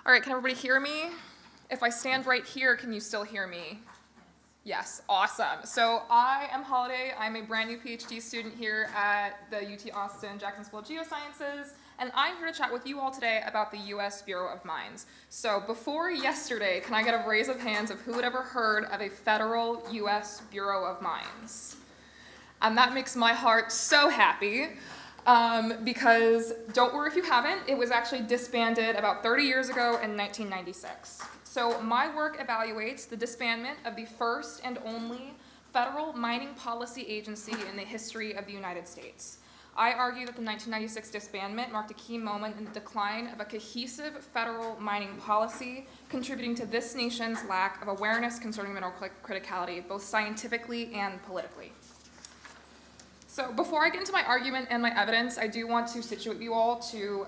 All right, can everybody hear me? If I stand right here, can you still hear me? Yes, awesome. So I am Holiday. I'm a brand new PhD student here at the UT Austin Jackson School of Geosciences, and I'm here to chat with you all today about the U.S. Bureau of Mines. So before yesterday, can I get a raise of hands of who had ever heard of a federal U.S. Bureau of Mines? And that makes my heart so happy. Because don't worry if you haven't, it was actually disbanded about 30 years ago in 1996. So my work evaluates the disbandment of the first and only federal mining policy agency in the history of the United States. I argue that the 1996 disbandment marked a key moment in the decline of a cohesive federal mining policy, contributing to this nation's lack of awareness concerning mineral criticality, both scientifically and politically. So before I get into my argument and my evidence, I do want to situate you all to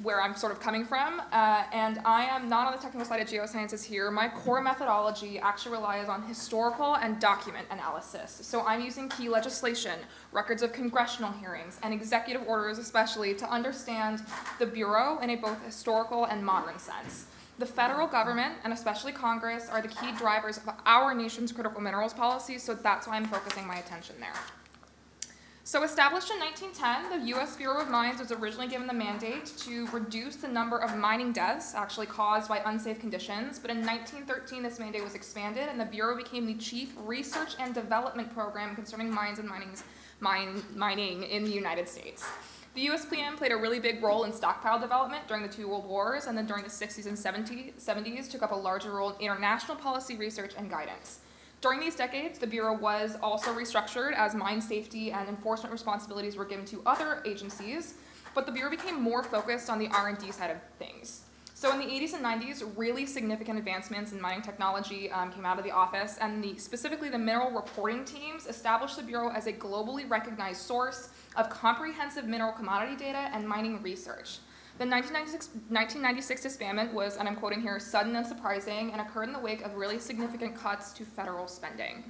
where I'm sort of coming from. And I am not on the technical side of geosciences here. My core methodology actually relies on historical and document analysis. So I'm using key legislation, records of congressional hearings, and executive orders especially to understand the Bureau in a both historical and modern sense. The federal government, and especially Congress, are the key drivers of our nation's critical minerals policy, so that's why I'm focusing my attention there. So established in 1910, the U.S. Bureau of Mines was originally given the mandate to reduce the number of mining deaths actually caused by unsafe conditions, but in 1913 this mandate was expanded and the Bureau became the chief research and development program concerning mines and mining in the United States. The USPM played a really big role in stockpile development during the two world wars, and then during the 60s and 70s took up a larger role in international policy research and guidance. During these decades, the Bureau was also restructured as mine safety and enforcement responsibilities were given to other agencies, but the Bureau became more focused on the R&D side of things. So in the 80s and 90s, really significant advancements in mining technology came out of the office, and specifically the mineral reporting teams established the Bureau as a globally recognized source of comprehensive mineral commodity data and mining research. The 1996 disbandment was, and I'm quoting here, sudden and surprising, and occurred in the wake of really significant cuts to federal spending.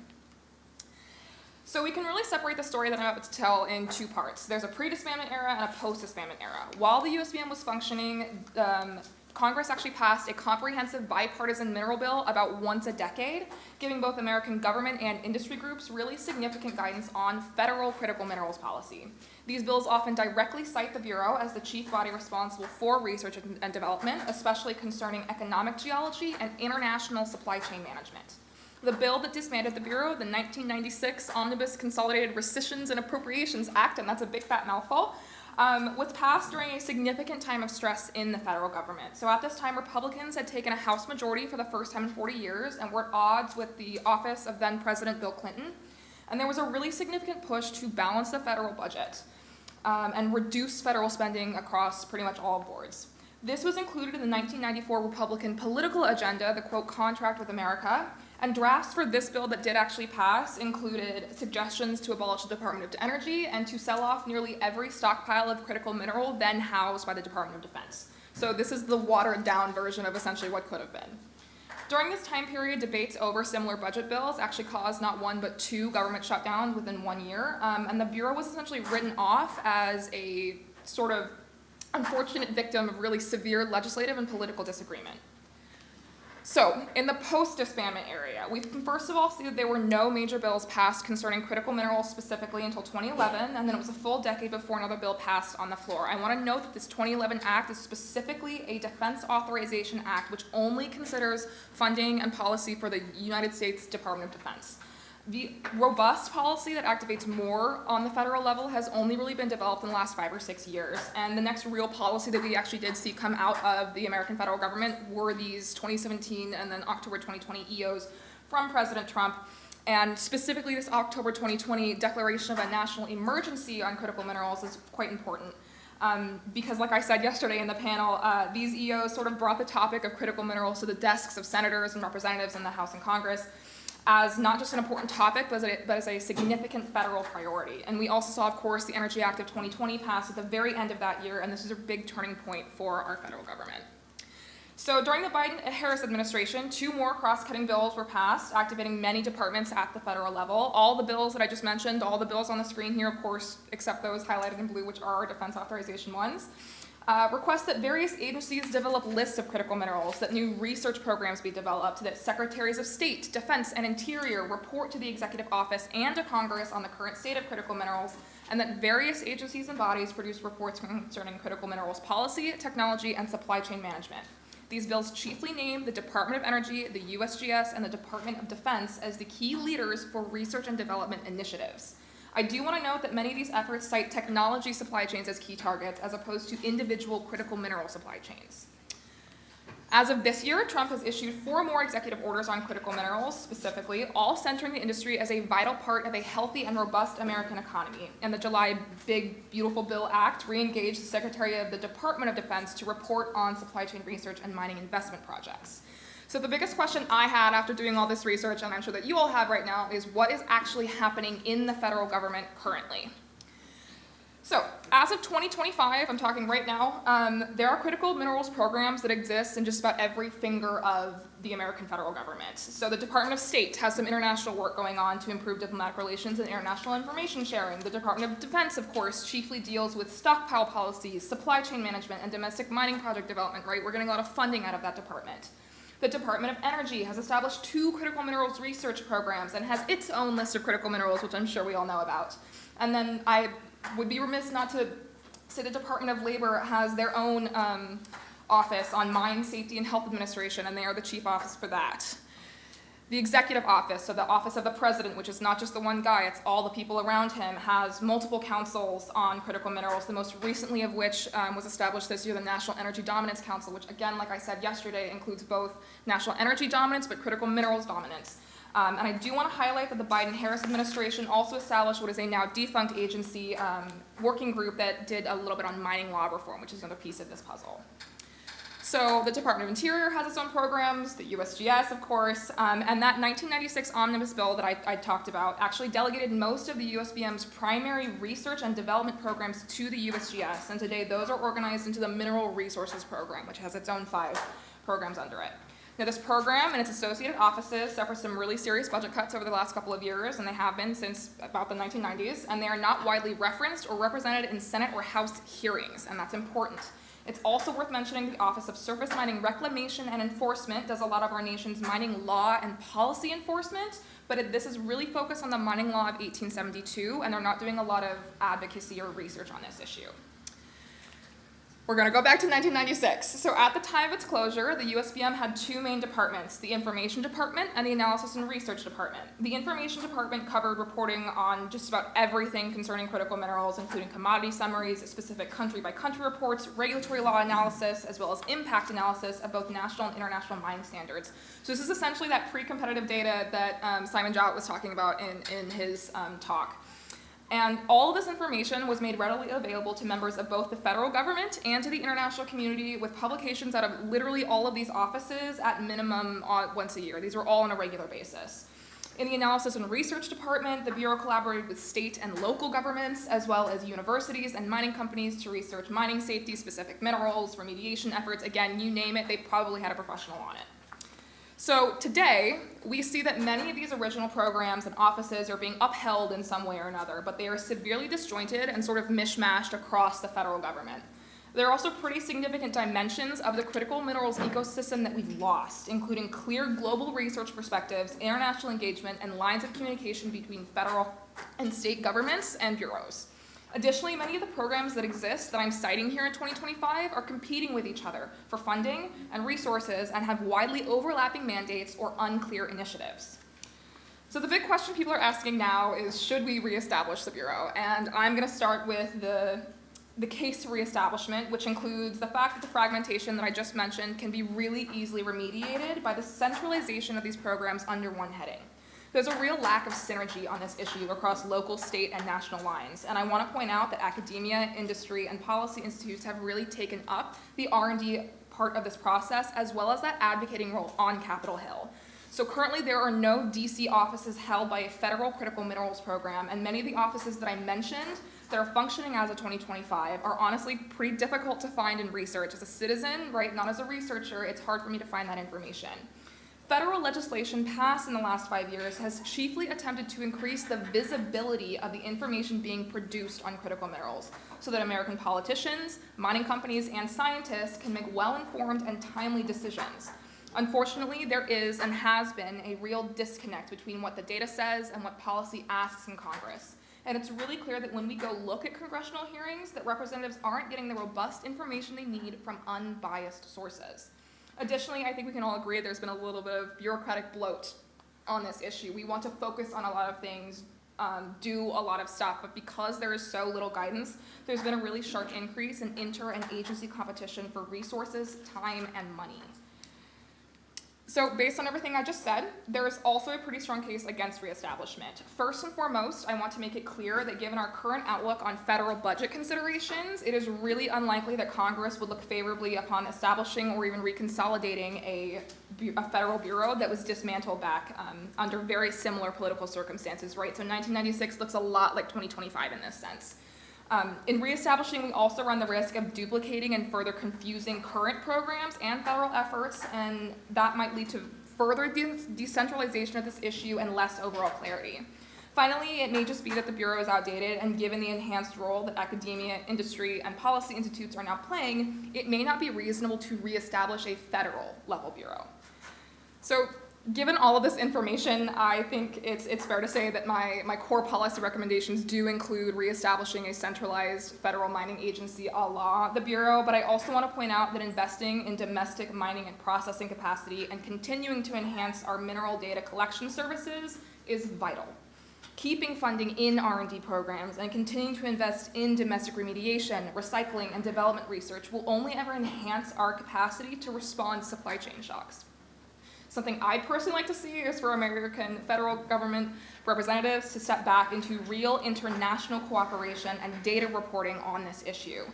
So we can really separate the story that I'm about to tell in two parts. There's a pre-disbandment era and a post-disbandment era. While the USBM was functioning, Congress actually passed a comprehensive bipartisan mineral bill about once a decade, giving both American government and industry groups really significant guidance on federal critical minerals policy. These bills often directly cite the Bureau as the chief body responsible for research and development, especially concerning economic geology and international supply chain management. The bill that disbanded the Bureau, the 1996 Omnibus Consolidated Rescissions and Appropriations Act, and that's a big fat mouthful, was passed during a significant time of stress in the federal government. So at this time, Republicans had taken a House majority for the first time in 40 years and were at odds with the office of then President Bill Clinton. And there was a really significant push to balance the federal budget and reduce federal spending across pretty much all boards. This was included in the 1994 Republican political agenda, the quote, Contract with America, and drafts for this bill that did actually pass included suggestions to abolish the Department of Energy and to sell off nearly every stockpile of critical mineral then housed by the Department of Defense. So this is the watered down version of essentially what could have been. During this time period, debates over similar budget bills actually caused not one but two government shutdowns within 1 year, and the Bureau was essentially written off as a sort of unfortunate victim of really severe legislative and political disagreement. So, in the post-disbandment area, we can first of all see that there were no major bills passed concerning critical minerals specifically until 2011, and then it was a full decade before another bill passed on the floor. I want to note that this 2011 Act is specifically a Defense Authorization Act, which only considers funding and policy for the United States Department of Defense. The robust policy that activates more on the federal level has only really been developed in the last 5 or 6 years, and the next real policy that we actually did see come out of the American federal government were these 2017 and then October 2020 EOs from President Trump, and specifically this October 2020 declaration of a national emergency on critical minerals is quite important. Because like I said yesterday in the panel, these EOs sort of brought the topic of critical minerals to the desks of senators and representatives in the House and Congress, as not just an important topic, but as a significant federal priority. And we also saw, of course, the Energy Act of 2020 pass at the very end of that year, and this is a big turning point for our federal government. So during the Biden-Harris administration, 2 more cross-cutting bills were passed, activating many departments at the federal level. All the bills that I just mentioned, all the bills on the screen here, of course, except those highlighted in blue, which are our defense authorization ones, requests that various agencies develop lists of critical minerals, that new research programs be developed, that secretaries of state, defense, and interior report to the executive office and to Congress on the current state of critical minerals, and that various agencies and bodies produce reports concerning critical minerals policy, technology, and supply chain management. These bills chiefly name the Department of Energy, the USGS, and the Department of Defense as the key leaders for research and development initiatives. I do want to note that many of these efforts cite technology supply chains as key targets as opposed to individual critical mineral supply chains. As of this year, Trump has issued 4 more executive orders on critical minerals, specifically, all centering the industry as a vital part of a healthy and robust American economy. And the July Big Beautiful Bill Act re-engaged the Secretary of the Department of Defense to report on supply chain research and mining investment projects. So the biggest question I had after doing all this research, and I'm sure that you all have right now, is what is actually happening in the federal government currently? So as of 2025, I'm talking right now, there are critical minerals programs that exist in just about every finger of the American federal government. So the Department of State has some international work going on to improve diplomatic relations and international information sharing. The Department of Defense, of course, chiefly deals with stockpile policies, supply chain management, and domestic mining project development, right? We're getting a lot of funding out of that department. The Department of Energy has established 2 critical minerals research programs and has its own list of critical minerals, which I'm sure we all know about. And then I would be remiss not to say the Department of Labor has their own office on Mine Safety and Health Administration, and they are the chief office for that. The Executive Office, so the Office of the President, which is not just the one guy, it's all the people around him, has multiple councils on critical minerals, the most recently of which was established this year, the National Energy Dominance Council, which again, like I said yesterday, includes both national energy dominance but critical minerals dominance. And I do want to highlight that the Biden-Harris administration also established what is a now defunct agency working group that did a little bit on mining law reform, which is another piece of this puzzle. So the Department of Interior has its own programs, the USGS, of course, and that 1996 omnibus bill that I talked about actually delegated most of the USBM's primary research and development programs to the USGS, and today those are organized into the Mineral Resources Program, which has its own 5 programs under it. Now, this program and its associated offices suffered some really serious budget cuts over the last couple of years, and they have been since about the 1990s, and they are not widely referenced or represented in Senate or House hearings, and that's important. It's also worth mentioning the Office of Surface Mining Reclamation and Enforcement does a lot of our nation's mining law and policy enforcement, but this is really focused on the mining law of 1872, and they're not doing a lot of advocacy or research on this issue. We're going to go back to 1996. So at the time of its closure, the USBM had 2 main departments, the Information Department and the Analysis and Research Department. The Information Department covered reporting on just about everything concerning critical minerals, including commodity summaries, specific country-by-country reports, regulatory law analysis, as well as impact analysis of both national and international mining standards. So this is essentially that pre-competitive data that Simon Jowett was talking about in his talk. And all of this information was made readily available to members of both the federal government and to the international community with publications out of literally all of these offices at minimum once a year. These were all on a regular basis. In the Analysis and Research Department, the Bureau collaborated with state and local governments, as well as universities and mining companies to research mining safety, specific minerals, remediation efforts. Again, you name it, they probably had a professional on it. So today, we see that many of these original programs and offices are being upheld in some way or another, but they are severely disjointed and sort of mishmashed across the federal government. There are also pretty significant dimensions of the critical minerals ecosystem that we've lost, including clear global research perspectives, international engagement, and lines of communication between federal and state governments and bureaus. Additionally, many of the programs that exist that I'm citing here in 2025 are competing with each other for funding and resources and have widely overlapping mandates or unclear initiatives. So the big question people are asking now is, should we reestablish the Bureau? And I'm going to start with the case to reestablishment, which includes the fact that the fragmentation that I just mentioned can be really easily remediated by the centralization of these programs under one heading. There's a real lack of synergy on this issue across local, state, and national lines, and I want to point out that academia, industry, and policy institutes have really taken up the R&D part of this process, as well as that advocating role on Capitol Hill. So currently there are no DC offices held by a federal critical minerals program, and many of the offices that I mentioned that are functioning as of 2025 are honestly pretty difficult to find in research. As a citizen, right, not as a researcher, it's hard for me to find that information. federal legislation passed in the last 5 years has chiefly attempted to increase the visibility of the information being produced on critical minerals so that American politicians, mining companies, and scientists can make well-informed and timely decisions. Unfortunately, there is and has been a real disconnect between what the data says and what policy asks in Congress. And it's really clear that when we go look at congressional hearings, that representatives aren't getting the robust information they need from unbiased sources. Additionally, I think we can all agree there's been a little bit of bureaucratic bloat on this issue. We want to focus on a lot of things, do a lot of stuff, but because there is so little guidance, there's been a really sharp increase in inter- and agency competition for resources, time, and money. So based on everything I just said, there is also a pretty strong case against reestablishment. First and foremost, I want to make it clear that given our current outlook on federal budget considerations, it is really unlikely that Congress would look favorably upon establishing or even reconsolidating a federal bureau that was dismantled back under very similar political circumstances, right? So 1996 looks a lot like 2025 in this sense. In reestablishing, we also run the risk of duplicating and further confusing current programs and federal efforts, and that might lead to further decentralization of this issue and less overall clarity. Finally, it may just be that the Bureau is outdated, and given the enhanced role that academia, industry, and policy institutes are now playing, it may not be reasonable to reestablish a federal level bureau. So, given all of this information, I think it's fair to say that my core policy recommendations do include reestablishing a centralized federal mining agency a la the Bureau, but I also want to point out that investing in domestic mining and processing capacity and continuing to enhance our mineral data collection services is vital. Keeping funding in R&D programs and continuing to invest in domestic remediation, recycling, and development research will only ever enhance our capacity to respond to supply chain shocks. Something I'd personally like to see is for American federal government representatives to step back into real international cooperation and data reporting on this issue.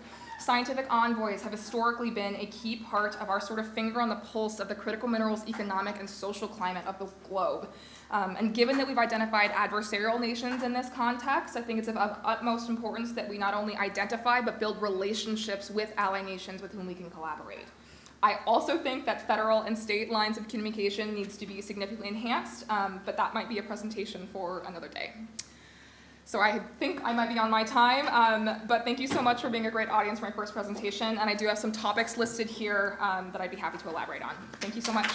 Scientific envoys have historically been a key part of our sort of finger on the pulse of the critical minerals economic and social climate of the globe. And given that we've identified adversarial nations in this context, I think it's of utmost importance that we not only identify but build relationships with ally nations with whom we can collaborate. I also think that federal and state lines of communication needs to be significantly enhanced, but that might be a presentation for another day. So I think I might be on my time, but thank you so much for being a great audience for my first presentation, and I do have some topics listed here that I'd be happy to elaborate on. Thank you so much.